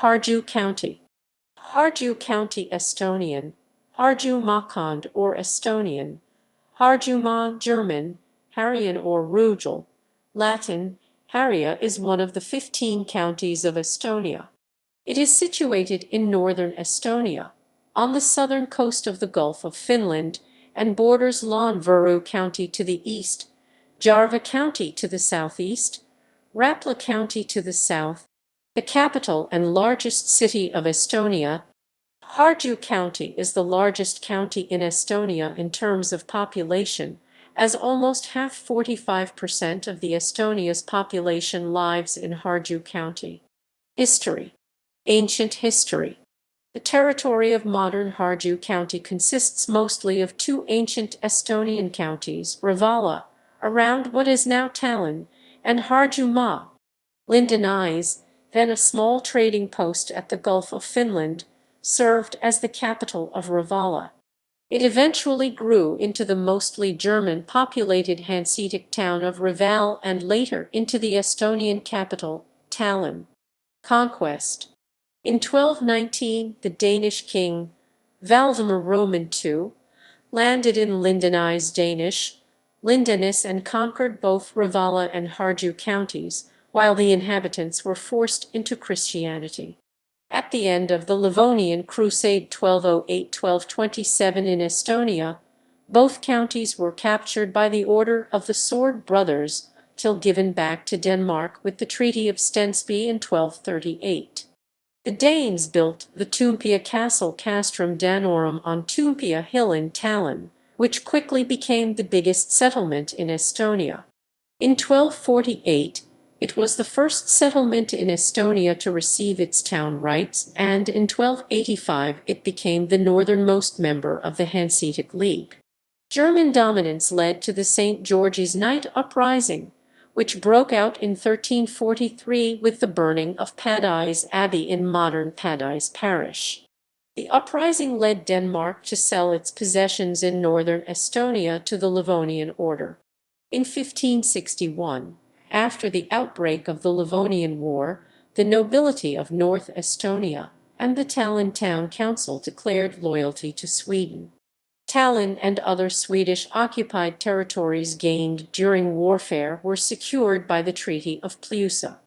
Harju County. Harju County Estonian, Harju maakond or Estonian, Harjumaa German, Harrien or Rugel, Latin, Harria is one of the 15 counties of Estonia. It is situated in northern Estonia, on the southern coast of the Gulf of Finland, and borders Lääne-Viru County to the east, Järva County to the southeast, Rapla County to the south. The capital and largest city of Estonia, Harju County, is the largest county in Estonia in terms of population, as almost half 45% of the Estonia's population lives in Harju County. History. Ancient history. The territory of modern Harju County consists mostly of two ancient Estonian counties, Rapla, around what is now Tallinn, and Harjumaa. Lääne, then a small trading post at the Gulf of Finland, served as the capital of Rapla. It eventually grew into the mostly German-populated Hanseatic town of Rugel and later into the Estonian capital, Tallinn. Conquest. In 1219, the Danish king, Valdemar Roman II, landed in Lääne and conquered both Rapla and Harju counties, while the inhabitants were forced into Christianity. At the end of the Livonian Crusade 1208–1227 in Estonia, both counties were captured by the Order of the Sword Brothers, till given back to Denmark with the Treaty of Stensby in 1238. The Danes built the Toompea Castle Castrum Danorum on Toompea Hill in Tallinn, which quickly became the biggest settlement in Estonia. In 1248, it was the first settlement in Estonia to receive its town rights, and in 1285 it became the northernmost member of the Hanseatic League. German dominance led to the St. George's Night Uprising, which broke out in 1343 with the burning of Padise Abbey in modern Padise Parish. The uprising led Denmark to sell its possessions in northern Estonia to the Livonian Order. In 1561, after the outbreak of the Livonian War, the nobility of North Estonia and the Tallinn Town Council declared loyalty to Sweden. Tallinn and other Swedish-occupied territories gained during warfare were secured by the Treaty of Pleusa.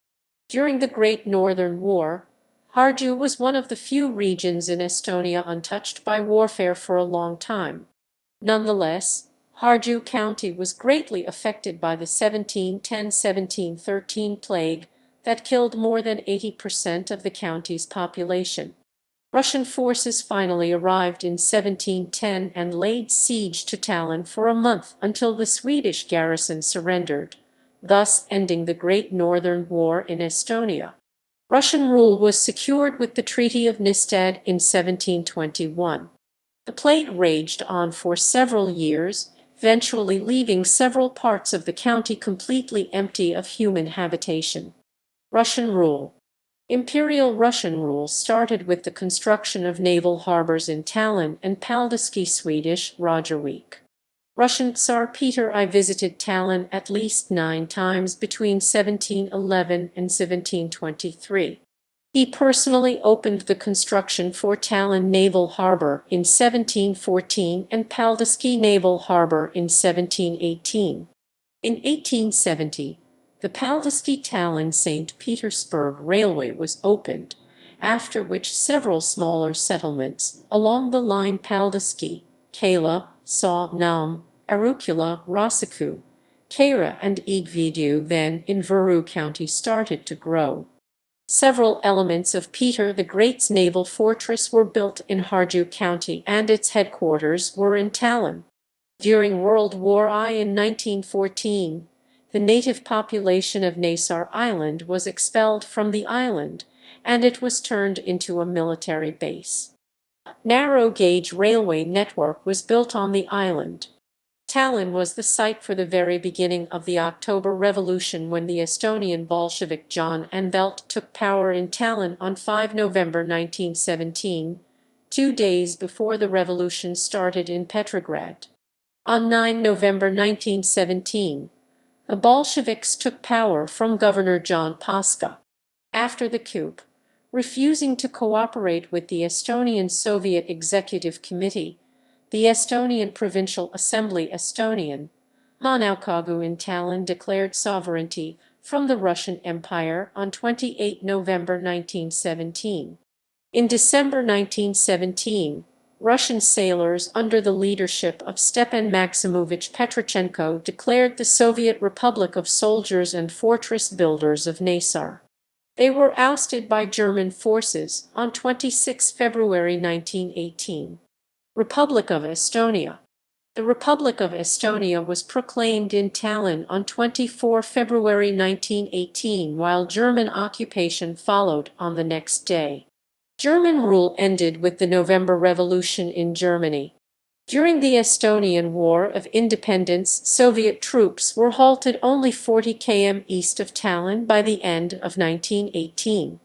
During the Great Northern War, Harju was one of the few regions in Estonia untouched by warfare for a long time. Nonetheless, Harju County was greatly affected by the 1710–1713 plague that killed more than 80% of the county's population. Russian forces finally arrived in 1710 and laid siege to Tallinn for a month until the Swedish garrison surrendered, thus ending the Great Northern War in Estonia. Russian rule was secured with the Treaty of Nystad in 1721. The plague raged on for several years, eventually leaving several parts of the county completely empty of human habitation. Russian rule. Imperial Russian rule started with the construction of naval harbours in Tallinn and Paldiski, Swedish Rogervik. Russian Tsar Peter I visited Tallinn at least 9 times between 1711 and 1723. He personally opened the construction for Tallinn Naval Harbour in 1714 and Paldiski Naval Harbour in 1718. In 1870, the Paldiski-Tallinn-St. Petersburg Railway was opened, after which several smaller settlements along the line Paldiski, Kala, Naum, Arukula, Rasaku, Kaira and Igvidu then in Viru County started to grow. Several elements of Peter the Great's naval fortress were built in Harju County and its headquarters were in Tallinn. During World War I in 1914, the native population of Naisar Island was expelled from the island, and it was turned into a military base. A narrow-gauge railway network was built on the island. Tallinn was the site for the very beginning of the October Revolution when the Estonian Bolshevik John Anvelt took power in Tallinn on 5 November 1917, 2 days before the revolution started in Petrograd. On 9 November 1917, the Bolsheviks took power from Governor John Paska. After the coup, refusing to cooperate with the Estonian Soviet Executive Committee, the Estonian Provincial Assembly Estonian, Maakond in Tallinn declared sovereignty from the Russian Empire on 28 November 1917. In December 1917, Russian sailors under the leadership of Stepan Maximovich Petrochenko declared the Soviet Republic of Soldiers and Fortress Builders of Naisar. They were ousted by German forces on 26 February 1918. Republic of Estonia. The Republic of Estonia was proclaimed in Tallinn on 24 February 1918, while German occupation followed on the next day. German rule ended with the November Revolution in Germany. During the Estonian War of Independence, Soviet troops were halted only 40 km east of Tallinn by the end of 1918.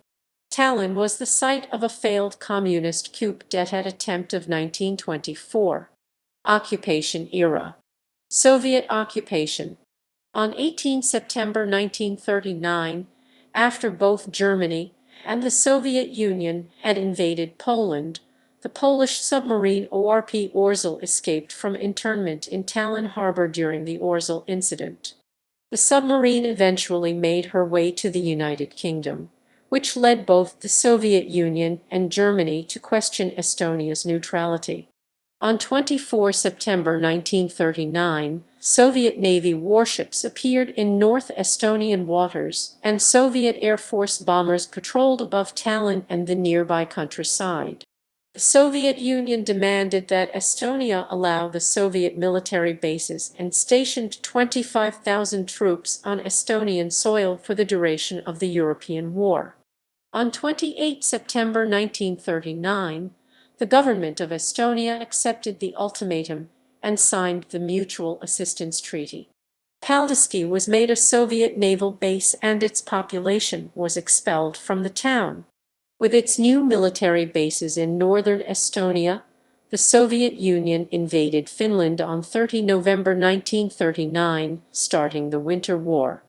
Tallinn was the site of a failed communist coup d'etat attempt of 1924. Occupation era. Soviet occupation. On 18 September 1939, after both Germany and the Soviet Union had invaded Poland, the Polish submarine ORP Orzel escaped from internment in Tallinn harbor during the Orzel incident. The submarine eventually made her way to the United Kingdom, which led both the Soviet Union and Germany to question Estonia's neutrality. On 24 September 1939, Soviet Navy warships appeared in North Estonian waters, and Soviet Air Force bombers patrolled above Tallinn and the nearby countryside. The Soviet Union demanded that Estonia allow the Soviet military bases and stationed 25,000 troops on Estonian soil for the duration of the European War. On 28 September 1939, the government of Estonia accepted the ultimatum and signed the Mutual Assistance Treaty. Paldiski was made a Soviet naval base and its population was expelled from the town. With its new military bases in northern Estonia, the Soviet Union invaded Finland on 30 November 1939, starting the Winter War.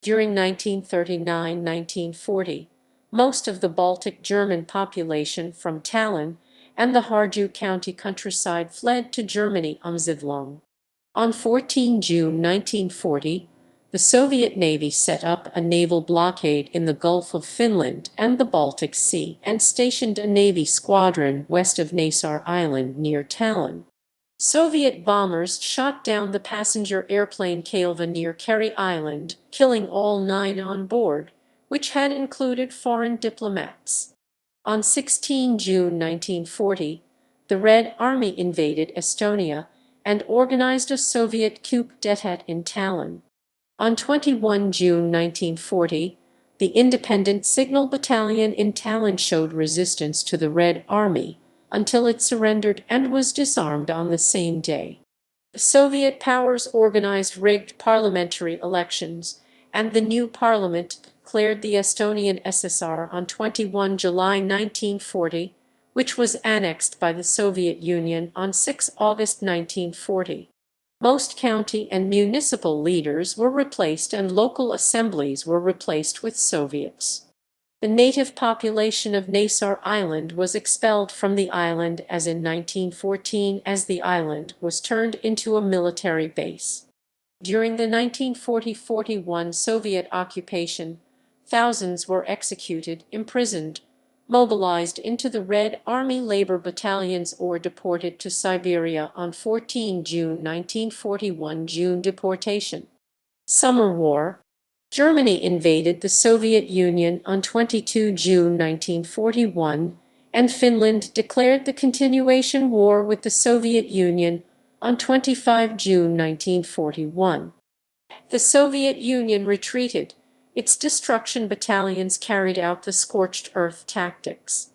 During 1939–1940, most of the Baltic German population from Tallinn and the Harju County countryside fled to Germany Zivlong. On 14 June 1940, the Soviet Navy set up a naval blockade in the Gulf of Finland and the Baltic Sea and stationed a Navy squadron west of Naisar Island near Tallinn. Soviet bombers shot down the passenger airplane Kaleva near Kerry Island, killing all 9 on board, which had included foreign diplomats. On 16 June 1940, the Red Army invaded Estonia and organized a Soviet coup d'etat in Tallinn. On 21 June 1940, the Independent Signal Battalion in Tallinn showed resistance to the Red Army until it surrendered and was disarmed on the same day. The Soviet powers organized rigged parliamentary elections, and the new parliament declared the Estonian SSR on 21 July 1940, which was annexed by the Soviet Union on 6 August 1940. Most county and municipal leaders were replaced and local assemblies were replaced with Soviets. The native population of Naisar Island was expelled from the island as in 1914 as the island was turned into a military base. During the 1940–41 Soviet occupation, thousands were executed, imprisoned, mobilized into the Red Army labor battalions or deported to Siberia on 14 June 1941 June deportation. Summer War. Germany invaded the Soviet Union on 22 June 1941, and Finland declared the continuation war with the Soviet Union on 25 June 1941. The Soviet Union retreated. Its destruction battalions carried out the scorched earth tactics.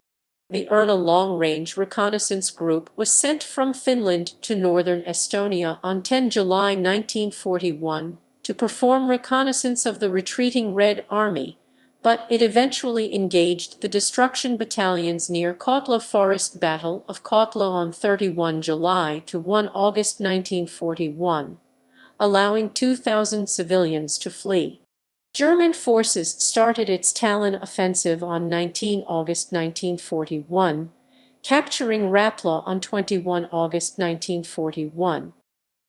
The Erna long-range reconnaissance group was sent from Finland to northern Estonia on 10 July 1941 to perform reconnaissance of the retreating Red Army, but it eventually engaged the destruction battalions near Kotla Forest. Battle of Kotla on 31 July to 1 August 1941, allowing 2,000 civilians to flee. German forces started its Tallinn offensive on 19 August 1941, capturing Rapla on 21 August 1941.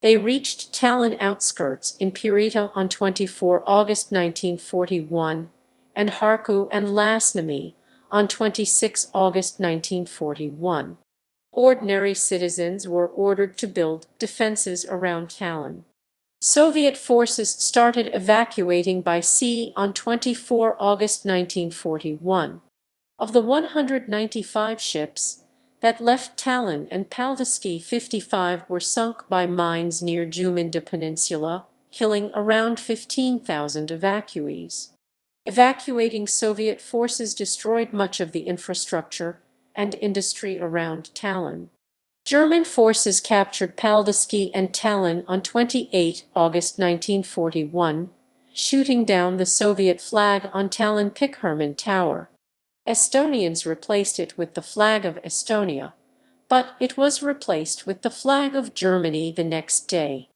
They reached Tallinn outskirts in Pirita on 24 August 1941 and Harku and Lääne on 26 August 1941. Ordinary citizens were ordered to build defenses around Tallinn. Soviet forces started evacuating by sea on 24 August 1941. Of the 195 ships that left Tallinn and Paldiski, 55 were sunk by mines near Juminda Peninsula, killing around 15,000 evacuees. Evacuating Soviet forces destroyed much of the infrastructure and industry around Tallinn. German forces captured Paldiski and Tallinn on 28 August 1941, shooting down the Soviet flag on Tallinn Pikherman Tower. Estonians replaced it with the flag of Estonia, but it was replaced with the flag of Germany the next day.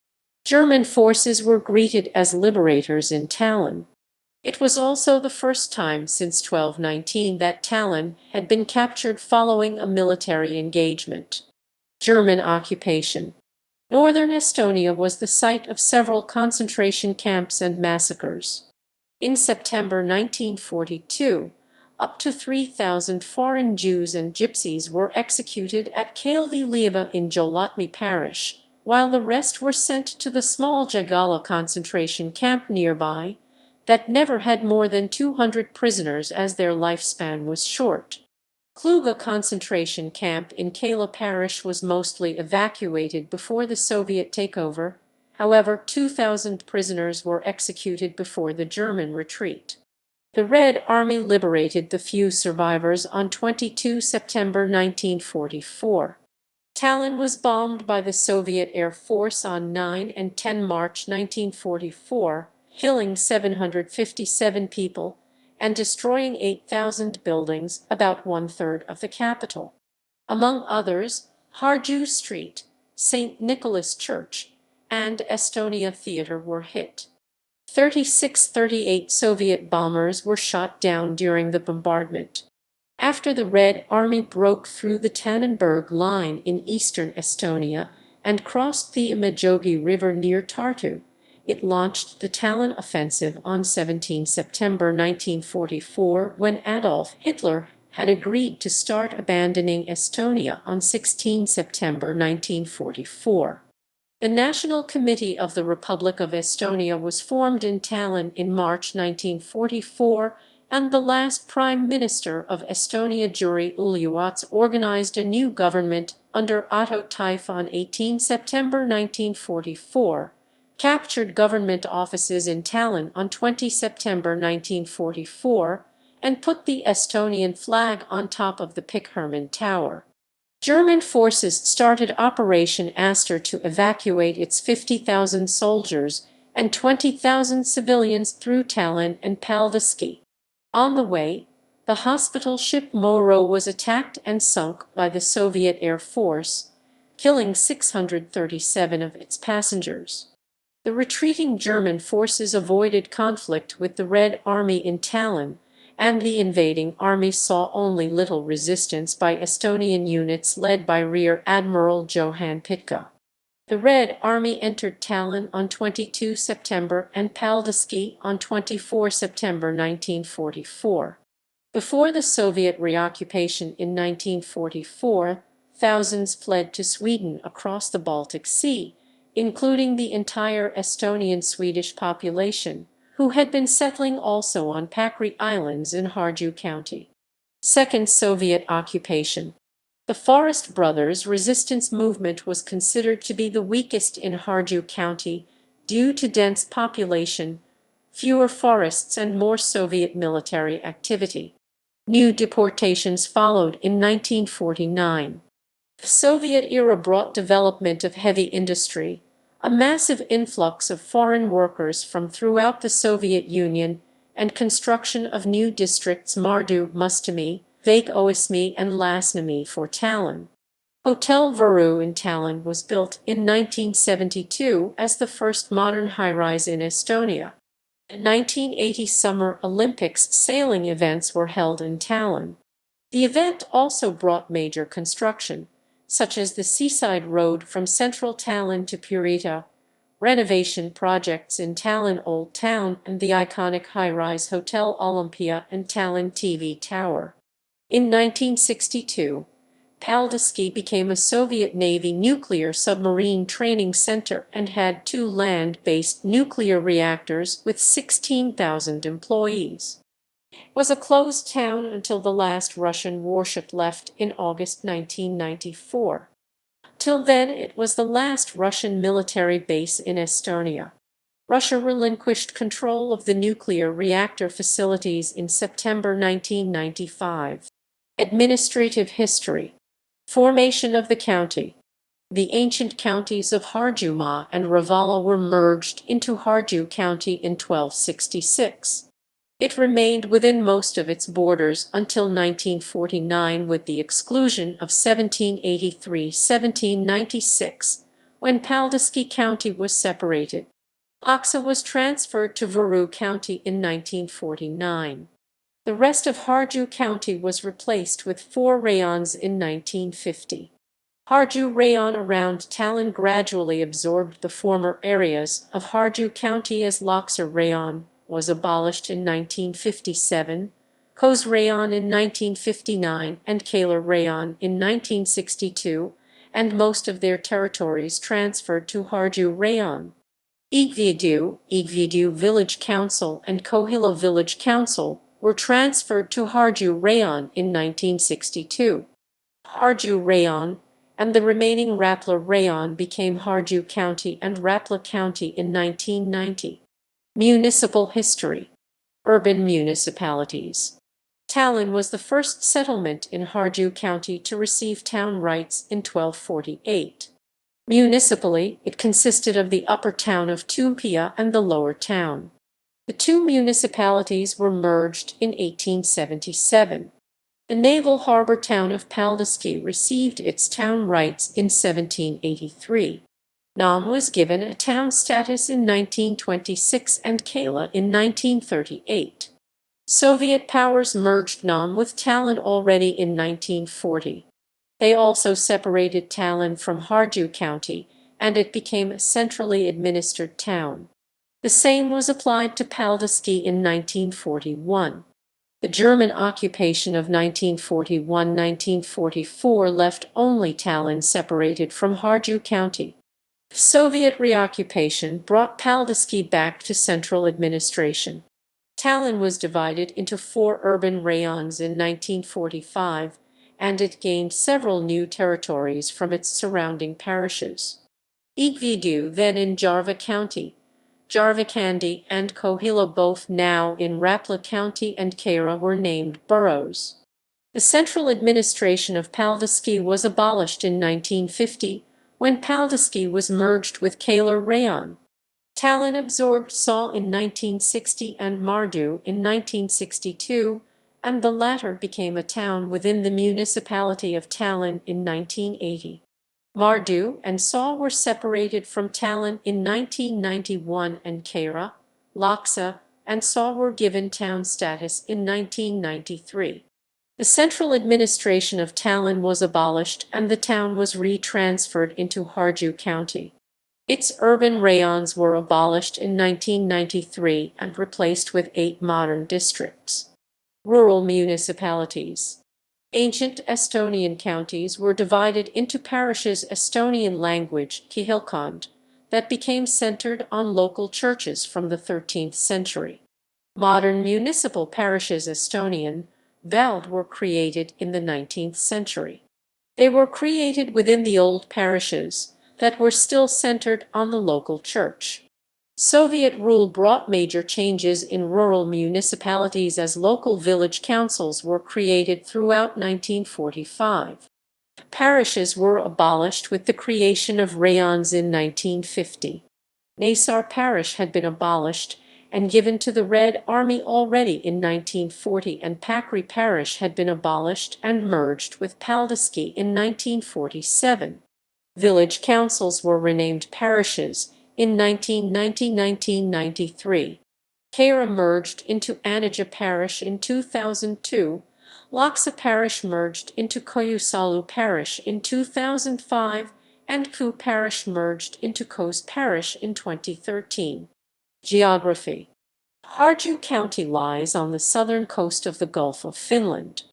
German forces were greeted as liberators in Tallinn. It was also the first time since 1219 that Tallinn had been captured following a military engagement. German occupation. Northern Estonia was the site of several concentration camps and massacres. In September 1942, up to 3,000 foreign Jews and Gypsies were executed at Kalvi-Liiva in Jolotmi parish, while the rest were sent to the small Jagala concentration camp nearby that never had more than 200 prisoners as their lifespan was short. Kluga concentration camp in Kala parish was mostly evacuated before the Soviet takeover. However, 2,000 prisoners were executed before the German retreat. The Red Army liberated the few survivors on 22 September 1944. Tallinn was bombed by the Soviet Air Force on 9 and 10 March 1944, killing 757 people and destroying 8,000 buildings, about one-third of the capital. Among others, Harju Street, St. Nicholas Church, and Estonia Theatre were hit. 38 Soviet bombers were shot down during the bombardment. After the Red Army broke through the Tannenberg Line in eastern Estonia and crossed the Imajogi River near Tartu, it launched the Tallinn offensive on 17 September 1944 when Adolf Hitler had agreed to start abandoning Estonia on 16 September 1944. The National Committee of the Republic of Estonia was formed in Tallinn in March 1944, and the last Prime Minister of Estonia, Jüri Uluots, organized a new government under Otto Taif on 18 September 1944. Captured government offices in Tallinn on 20 September 1944, and put the Estonian flag on top of the Pikherman Tower. German forces started Operation Aster to evacuate its 50,000 soldiers and 20,000 civilians through Tallinn and Paldiski. On the way, the hospital ship Moro was attacked and sunk by the Soviet Air Force, killing 637 of its passengers. The retreating German forces avoided conflict with the Red Army in Tallinn, and the invading army saw only little resistance by Estonian units led by Rear Admiral Johann Pitka. The Red Army entered Tallinn on 22 September and Paldiski on 24 September 1944. Before the Soviet reoccupation in 1944, thousands fled to Sweden across the Baltic Sea, including the entire Estonian-Swedish population, who had been settling also on Pakri Islands in Harju County. Second Soviet occupation. The Forest Brothers resistance movement was considered to be the weakest in Harju County due to dense population, fewer forests, and more Soviet military activity. New deportations followed in 1949. The Soviet era brought development of heavy industry, a massive influx of foreign workers from throughout the Soviet Union, and construction of new districts Mardu, Mustami, Vaik-Oismi, and Lasnamäe for Tallinn. Hotel Võru in Tallinn was built in 1972 as the first modern high-rise in Estonia. The 1980 Summer Olympics sailing events were held in Tallinn. The event also brought major construction, such as the seaside road from central Tallinn to Pirita, renovation projects in Tallinn Old Town, and the iconic high-rise Hotel Olympia and Tallinn TV Tower. In 1962, Paldiski became a Soviet Navy nuclear submarine training center and had 2 land-based nuclear reactors with 16,000 employees. It was a closed town until the last Russian warship left in August 1994. Till then, it was the last Russian military base in Estonia. Russia relinquished control of the nuclear reactor facilities in September 1995. Administrative history. Formation of the county. The ancient counties of Harjumaa and Rapla were merged into Harju County in 1266. It remained within most of its borders until 1949 with the exclusion of 1783-1796, when Paldiski County was separated. Lääne was transferred to Viru County in 1949. The rest of Harju County was replaced with 4 rayons in 1950. Harju Rayon around Tallinn gradually absorbed the former areas of Harju County as Lääne Rayon was abolished in 1957, Kos Rayon in 1959, and Kalar Rayon in 1962, and most of their territories transferred to Harju Rayon. Igvidu Village Council and Kohila Village Council were transferred to Harju Rayon in 1962. Harju Rayon and the remaining Rapla Rayon became Harju County and Rapla County in 1990. Municipal history. Urban municipalities. Tallinn was the first settlement in Harju County to receive town rights in 1248. Municipally, it consisted of the upper town of Toompea and the lower town. The 2 municipalities were merged in 1877. The naval harbor town of Paldiski received its town rights in 1783. Nam was given a town status in 1926 and Kala in 1938. Soviet powers merged Nam with Tallinn already in 1940. They also separated Tallinn from Harju County, and it became a centrally administered town. The same was applied to Paldiski in 1941. The German occupation of 1941–1944 left only Tallinn separated from Harju County. The Soviet reoccupation brought Paldiski back to central administration. Tallinn was divided into 4 urban rayons in 1945, and it gained several new territories from its surrounding parishes. Igvidu, then in Järva County, Järva and Kohila, both now in Rapla County, and Keira were named boroughs. The central administration of Paldiski was abolished in 1950, when Paldiski was merged with Kalar Rayon. Tallinn absorbed Saw in 1960 and Mardu in 1962, and the latter became a town within the municipality of Tallinn in 1980. Mardu and Saw were separated from Tallinn in 1991, and Keira, Lääne, and Saw were given town status in 1993. The central administration of Tallinn was abolished and the town was retransferred into Harju County. Its urban rayons were abolished in 1993 and replaced with 8 modern districts. Rural municipalities. Ancient Estonian counties were divided into parishes Estonian language Kihilkond, that became centered on local churches from the 13th century. Modern municipal parishes Estonian Vald were created in the 19th century. They were created within the old parishes that were still centered on the local church. Soviet rule brought major changes in rural municipalities as local village councils were created throughout 1945. Parishes were abolished with the creation of rayons in 1950. Naisar Parish had been abolished and given to the Red Army already in 1940, and Pakri Parish had been abolished and merged with Paldiski in 1947. Village councils were renamed parishes in 1990–1993. Keira merged into Anija Parish in 2002. Laksa Parish merged into Koyusalu Parish in 2005, and Ku Parish merged into Kos Parish in 2013. Geography. Harju County lies on the southern coast of the Gulf of Finland.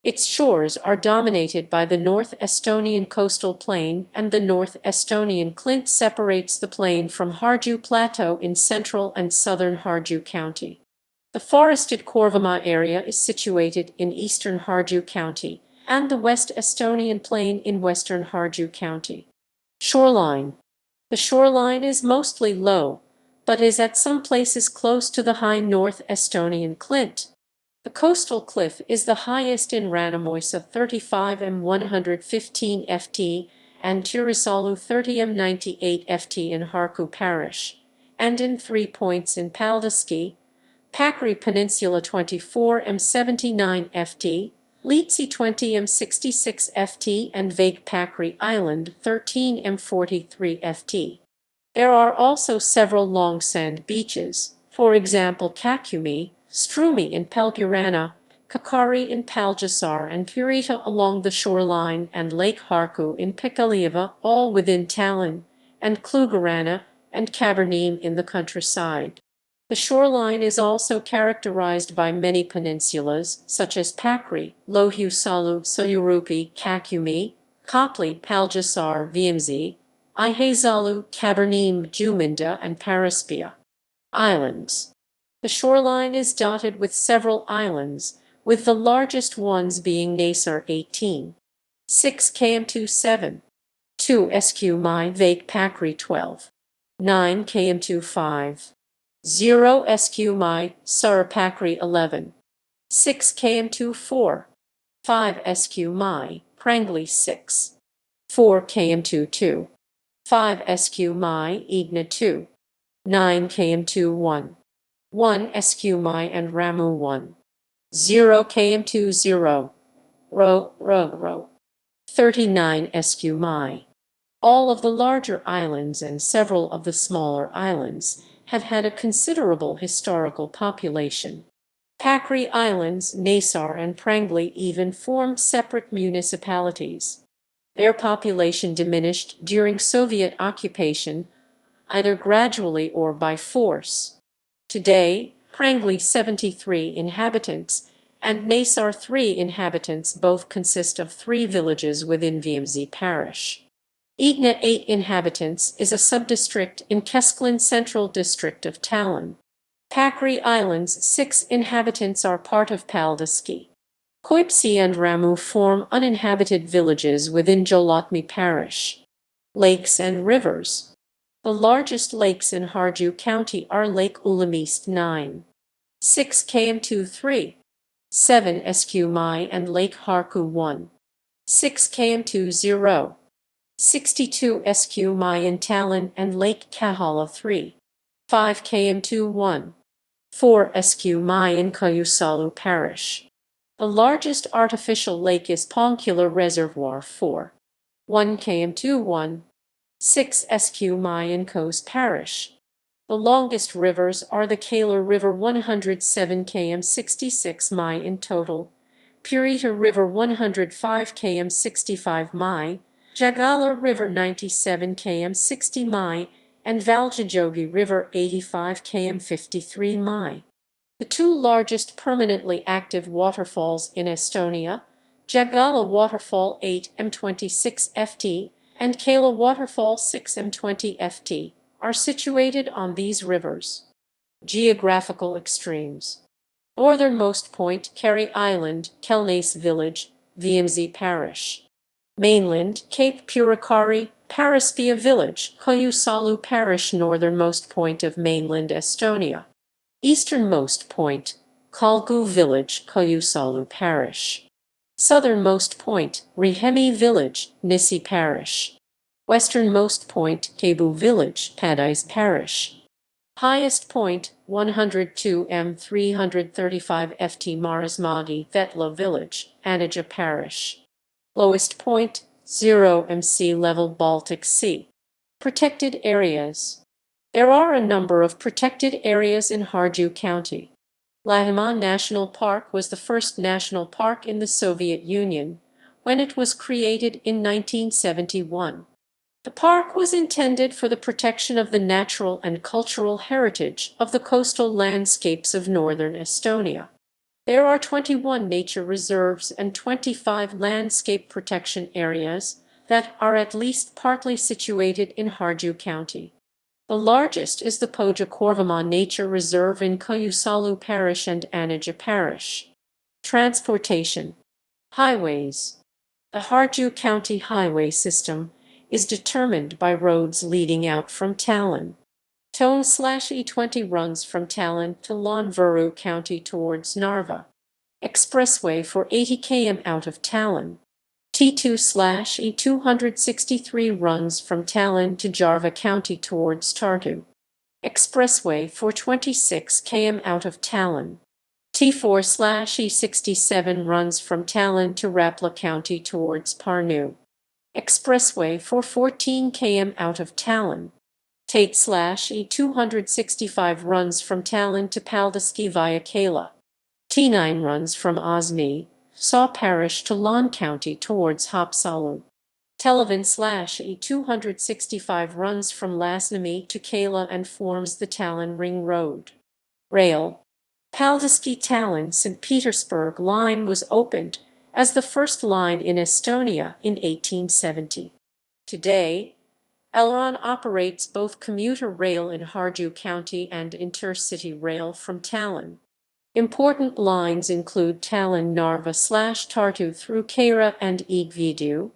Its shores are dominated by the North Estonian coastal plain, and the North Estonian Clint separates the plain from Harju Plateau in central and southern Harju County. The forested Korvamaa area is situated in eastern Harju County, and the West Estonian Plain in western Harju County. Shoreline. The shoreline is mostly low, but is at some places close to the high North Estonian Clint. The coastal cliff is the highest in Rannamoisa 35 m 115 ft and Turisalu 30 m 98 ft in Harku Parish, and in 3 points in Paldiski, Pakri Peninsula 24 m 79 ft, Liitsi 20 m 66 ft and Vague Pakri Island 13 m 43 ft. There are also several long sand beaches, for example Kakumi, Strumi in Pelgurana, Kakari in Paljasar and Pirita along the shoreline, and Lake Harku in Pikalieva, all within Tallinn, and Klugerana and Kaberneem in the countryside. The shoreline is also characterized by many peninsulas, such as Pakri, Lohjusalu, Soyurupi, Kakumi, Kopli, Paljasar, Viimsi, Ihazalu, Kaberneem, Juminda, and Paraspia. Islands. The shoreline is dotted with several islands, with the largest ones being Nasar 18, 6 km 27, 2 SQ My Vake Pakri 12, 9 km 25, 0 SQ My Sarapakri 11, 6 km 24, 5 SQ My Prangli 6, 4 km 22, 5 SQ My Igna 2, 9 km 21, 1 SQ My and Ramu 1, 0 km 20, Ro, 39 SQ My. All of the larger islands and several of the smaller islands have had a considerable historical population. Pakri Islands, Nasar and Prangli even formed separate municipalities. Their population diminished during Soviet occupation, either gradually or by force. Today, Prangli 73 inhabitants and Nasar 3 inhabitants both consist of 3 villages within Viimsi parish. Igna 8 inhabitants is a subdistrict in Kesklen Central District of Tallinn. Pakri Islands 6 inhabitants are part of Paldiski. Koipsi and Ramu form uninhabited villages within Jolotmi parish. Lakes and rivers. The largest lakes in Harju County are Lake Ulamist 9, 6 km 23, 7 SQ My and Lake Harku 1, 6 km 20, 62 SQ My in Tallinn and Lake Kahala 3, 5 km 21, 4 SQ My in Koyusalu Parish. The largest artificial lake is Ponkula Reservoir 4, 1 km 21, 6 SQ My in Kos Parish. The longest rivers are the Kalar River 107 km 66 mi in total, Pirita River 105 km 65 mi, Jagala River 97 km 60 mi, and Valjajogi River 85 km 53 mi. The 2 largest permanently active waterfalls in Estonia, Jagala Waterfall 8 m 26 ft and Kala Waterfall 6 m 20 ft, are situated on these rivers. Geographical extremes. Northernmost point Kerry Island, Kelnase Village, Viimsi Parish. Mainland Cape Purikari, Paraspia Village, Koyusalu Parish. Northernmost point of mainland Estonia. Easternmost point Kalgu Village, Koyusalu Parish. Southernmost point Rihemi Village, Nissi Parish. Westernmost point Kebu Village, Padais Parish. Highest point 102 m 335 ft Marismagi, Vetla Village, Anija Parish. Lowest point 0 m sea level Baltic Sea. Protected areas. There are a number of protected areas in Harju County. Läänemaa National Park was the first national park in the Soviet Union when it was created in 1971. The park was intended for the protection of the natural and cultural heritage of the coastal landscapes of northern Estonia. There are 21 nature reserves and 25 landscape protection areas that are at least partly situated in Harju County. The largest is the Pohja-Korvamaa Nature Reserve in Kojusalu Parish and Anija Parish. Transportation. Highways. The Harju County highway system is determined by roads leading out from Tallinn. Tone/E20 runs from Tallinn to Lääne-Viru County towards Narva. Expressway for 80 km out of Tallinn. T2/E263 runs from Tallinn to Järva County towards Tartu. Expressway for 26 km out of Tallinn. T4/E67 runs from Tallinn to Rapla County towards Pärnu. Expressway for 14 km out of Tallinn. Tate/E265 runs from Tallinn to Paldiski via Kala. T9 runs from Osmi, Saw Parish to Lääne County towards Haapsalu. Televiin/E265 runs from Lasnamäe to Kala and forms the Tallinn Ring Road. Rail. Paldiski-Tallinn-St. Petersburg line was opened as the first line in Estonia in 1870. Today, Elron operates both commuter rail in Harju County and intercity rail from Tallinn. Important lines include Tallinn-Narva/Tartu through Keira and Igvidu,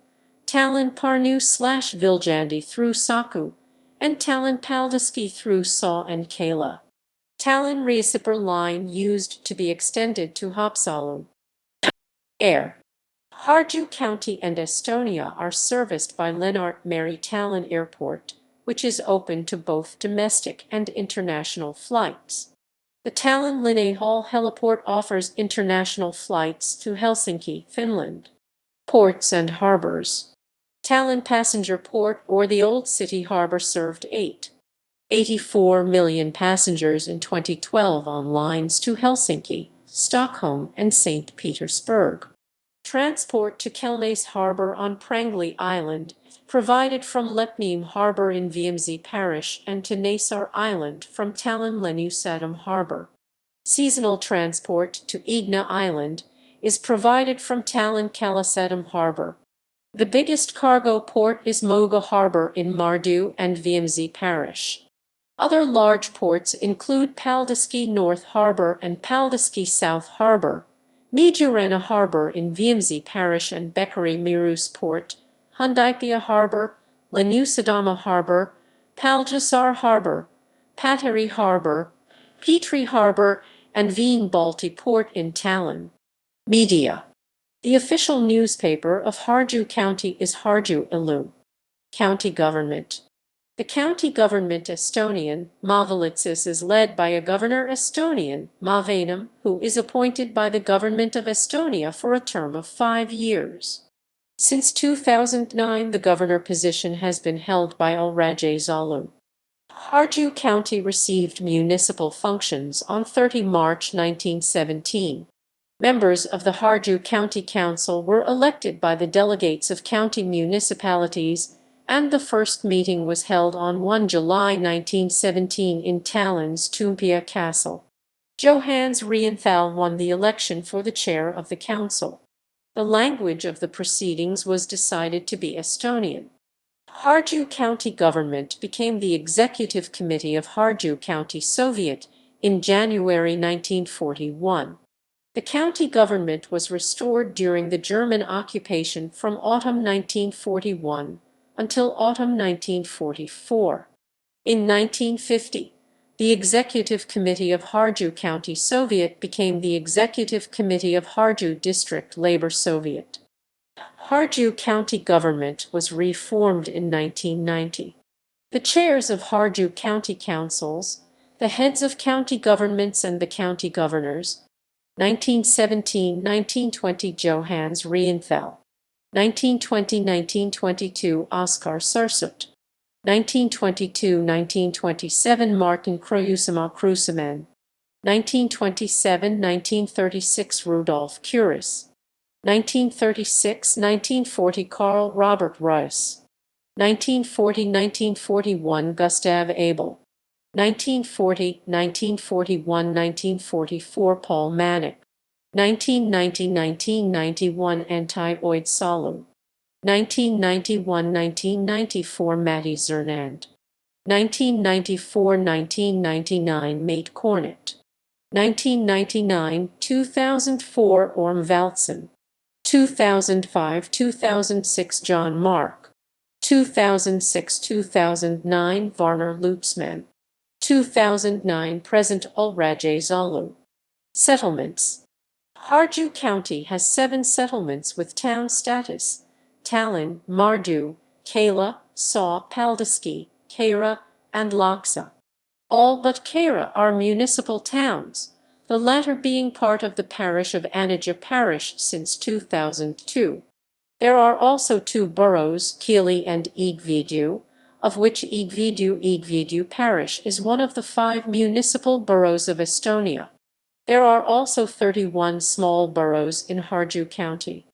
Tallinn-Pärnu/Viljandi through Saku, and Tallinn-Paldiski through Saw and Kala. Tallinn-Riisipere line used to be extended to Haapsalu. Air. Harju County and Estonia are serviced by Lennart Meri Tallinn Airport, which is open to both domestic and international flights. The Tallinn Hall heliport offers international flights to Helsinki, Finland. Ports and harbours. Tallinn Passenger Port or the Old City Harbour served 8.84 million passengers in 2012 on lines to Helsinki, Stockholm, and St. Petersburg. Transport to Kelnäs Harbour on Prangli Island, provided from Lepniemi Harbour in Viimsi Parish and to Naissaar Island from Tallinn Lennusadam Harbour. Seasonal transport to Igna Island is provided from Tallinn Kalasadam Harbour. The biggest cargo port is Muuga Harbour in Mardu and Viimsi Parish. Other large ports include Paldiski North Harbour and Paldiski South Harbour, Miiduranna Harbour in Viimsi Parish and Bekkeri Mirus Port, Hundaipia Harbour, Lennusadama Harbour, Paljassaare Harbour, Pateri Harbour, Petri Harbour, and Veen Balti Port in Tallinn. Media. The official newspaper of Harju County is Harju Ilu. County government. The county government Estonian, Maavalitsus, is led by a governor Estonian, Maavanam, who is appointed by the government of Estonia for a term of 5 years. Since 2009, the governor position has been held by Ulrage Zalu. Harju County received municipal functions on 30 March 1917. Members of the Harju County Council were elected by the delegates of county municipalities, and the first meeting was held on 1 July 1917 in Tallinn's Toompea Castle. Johannes Rienthal won the election for the chair of the council. The language of the proceedings was decided to be Estonian. Harju County government became the executive committee of Harju County Soviet in January 1941. The county government was restored during the German occupation from autumn 1941 until autumn 1944. In 1950, the Executive Committee of Harju County Soviet became the Executive Committee of Harju District Labor Soviet. Harju County government was reformed in 1990. The chairs of Harju County councils, the heads of county governments and the county governors, 1917–1920 Johannes Rienthal, 1920–1922 Oskar Sarsut. 1922–1927 Martin Kruusemaa, 1927–1936 Rudolf Kuris, 1936–1940 Karl Robert Reuss, 1940–1941 Gustav Abel, 1940–1941–1944 Paul Manek, 1990–1991 Antti Oidsalu, 1991–1994 Matti Zernand, 1994–1999 Mate Cornett, 1999–2004 Orm Valtsen, 2005–2006 John Mark, 2006–2009 Varner Lutzman, 2009 present Ulrage Zalu. Settlements. Harju County has 7 settlements with town status: Tallinn, Mardu, Kela, Saa, Paldiski, Keira, and Laksa. All but Keira are municipal towns, the latter being part of the parish of Anija Parish since 2002. There are also 2 boroughs, Kieli and Igvidu, of which Igvidu Parish is one of the 5 municipal boroughs of Estonia. There are also 31 small boroughs in Harju County.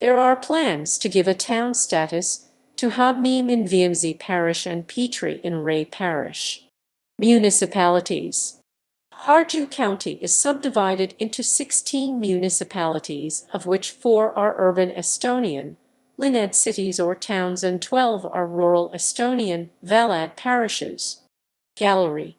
There are plans to give a town status to Habmim in Viimsi Parish and Petri in Ray Parish. Municipalities. Harju County is subdivided into 16 municipalities, of which 4 are urban Estonian, Linnad cities or towns, and 12 are rural Estonian, Valad parishes. Gallery.